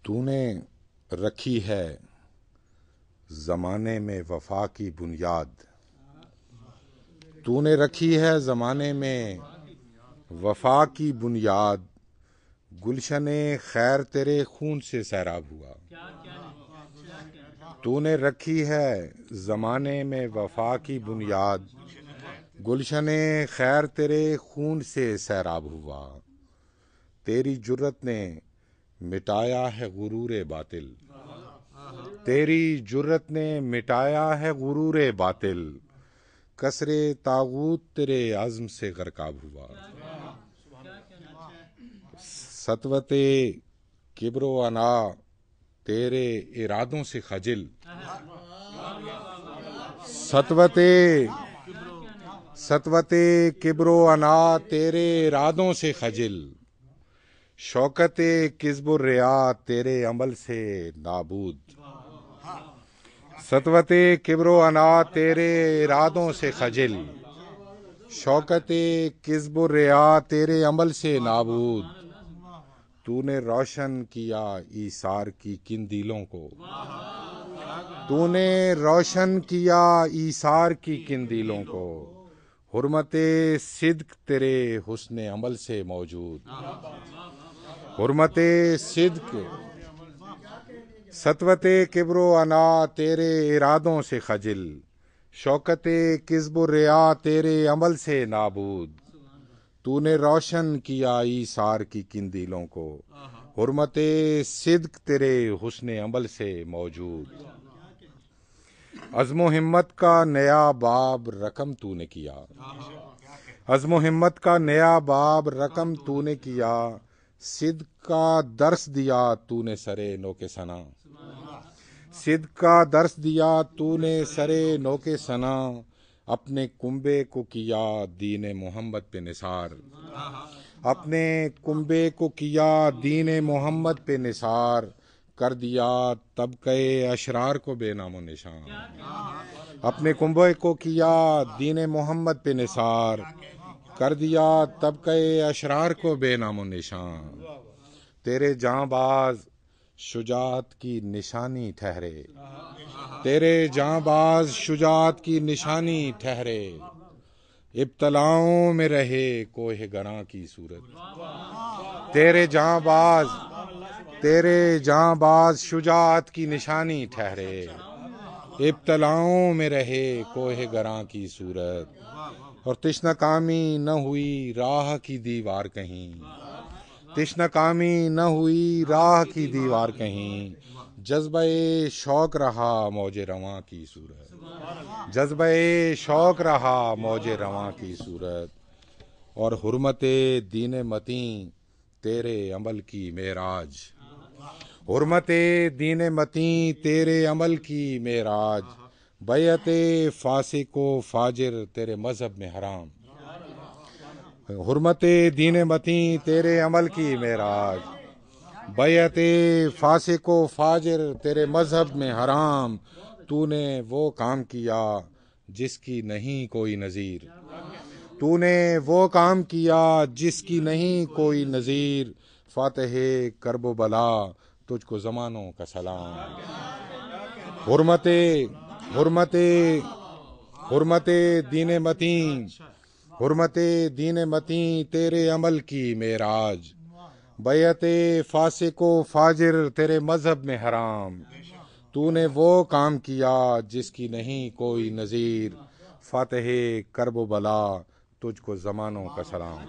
تو نے رکھی ہے زمانے میں وفا کی بنیاد، تو نے رکھی ہے زمانے میں وفا کی بنیاد، گلشن خیر تیرے خون سے سیراب ہوا۔ تو نے رکھی ہے زمانے میں وفا کی بنیاد، گلشن خیر تیرے خون سے سیراب ہوا۔ تیری جرت نے مٹایا ہے غرور باطل، تیری جرت نے مٹایا ہے غرور باطل، کسر طاغوت تیرے عزم سے غرقاب ہوا۔ سطوت کبر و انا تیرے ارادوں سے خجل، سطوت کبر و انا تیرے ارادوں سے خجل، شوکت کذب و ریا تیرے عمل سے نابود۔ سطوت کبر و انا تیرے ارادوں سے خجل، شوکت کذب و ریا تیرے عمل سے نابود۔ تو نے روشن کیا ایثار کی کن دلوں کو، تو نے روشن کیا ایثار کی کن دلوں کو، حرمت صدق تیرے حسن عمل سے موجود، حرمت صدق۔ سطوت کبر و انا تیرے ارادوں سے خجل، شوکت کذب و ریا تیرے عمل سے نابود۔ تو نے روشن کیا ایثار کی کن دلوں کو، حرمت صدق تیرے حسن عمل سے موجود۔ عزم و ہمت کا نیا باب رقم تو نے کیا، عزم و ہمت کا نیا باب رقم تو نے کیا، صدق کا درس دیا تو نے سرے نو کے ثنا، صدق کا درس دیا تو نے سرے نو کے ثنا، اپنے کنبے کو کیا دین محمد پہ نثار، اپنے کنبے کو کیا دین محمد پہ نثار، کر دیا طبقہ اشرار کو بے نام و نشان، اپنے کنبے کو کیا دین محمد پہ نثار، کر دیا طبقہ اشرار کو بے نام و نشان۔ تیرے جاں باز شجاعت کی نشانی ٹھہرے، تیرے جاں باز شجاعت کی نشانی ٹھہرے، ابتلاؤں میں رہے کوہ گراں کی صورت، تیرے جاں باز، تیرے جاں باز شجاعت کی نشانی ٹھہرے، ابتلاؤں میں رہے کوہ گراں کی صورت، اور تشنہ کامی نہ ہوئی راہ کی دیوار کہیں، تشنہ کامی نہ ہوئی راہ کی دیوار کہیں، جذبہ شوق رہا موج رواں کی صورت، جذبہ شوق رہا موج رواں کی صورت، اور حرمت دین متیں تیرے عمل کی معراج، حرمت دین متیں تیرے عمل کی معراج، بیعت فاسق و فاجر تیرے مذہب میں حرام، حرمت دین متیں تیرے عمل کی معراج، بیعت فاسق و فاجر تیرے مذہب میں حرام۔ تو نے وہ کام کیا جس کی نہیں کوئی نظیر، تو نے وہ کام کیا جس کی نہیں کوئی نظیر، فاتح کرب و بلا تجھ کو زمانوں کا سلام، حرمت حرمت حرمت دین متیں، حرمت دین متیں تیرے عمل کی معراج، بیعت فاسق و فاجر تیرے مذہب میں حرام۔ تو نے وہ کام کیا جس کی نہیں کوئی نظیر، فاتح کرب و بلا تجھ کو زمانوں کا سلام۔